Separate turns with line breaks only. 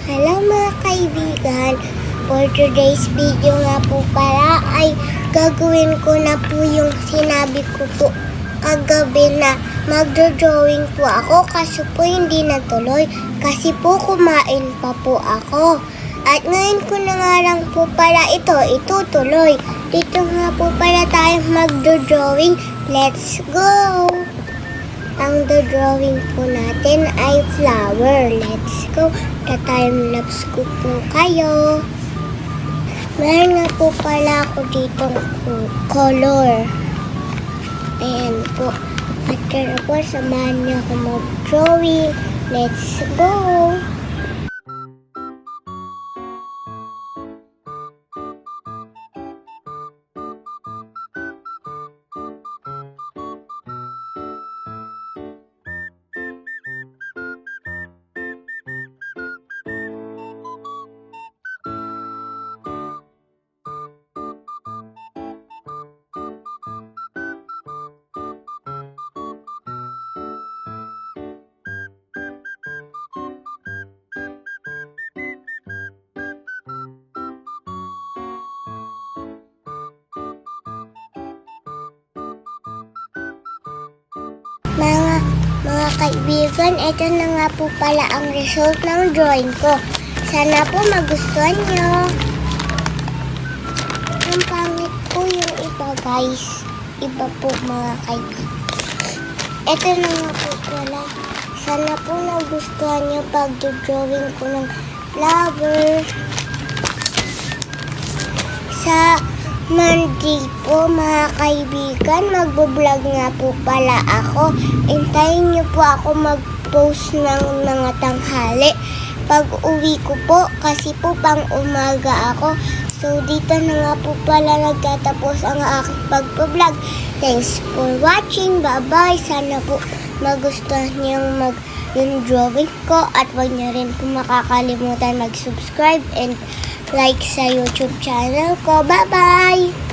Hello mga kaibigan, for today's video nga po pala ay gagawin ko na po yung sinabi ko po kagabi na magdo-drawing po ako kasi po hindi natuloy kasi po kumain pa po ako. At ngayon ko na nga lang po pala itutuloy. Dito nga po pala tayo magdo-drawing. Let's go! Ang drawing po natin ay flower. Let's go. Ta-timelapse ko po kayo. Meron nga po pala ako ditong color. Ayan po. At tara po, samahan niyo ako mag-drawing. Let's go. Mga kaibigan, ito na nga po pala ang result ng drawing ko. Sana po magustuhan nyo. Ang pangit po yung iba, guys. Iba po mga kaibigan. Ito na nga po pala. Sana po nagustuhan nyo pag-drawing ko ng flower. Sa Monday po mga kaibigan, magbo-vlog nga po pala ako. Hintayin niyo po ako mag-post ng mga tanghali. Pag uwi ko po, kasi po pang umaga ako. So dito na nga po pala nagtatapos ang aking pag-vlog. Thanks for watching. Bye-bye. Sana po magustuhan niyong yung drawing ko. At huwag niyo rin po makakalimutan mag-subscribe and like sa YouTube channel ko. Bye-bye!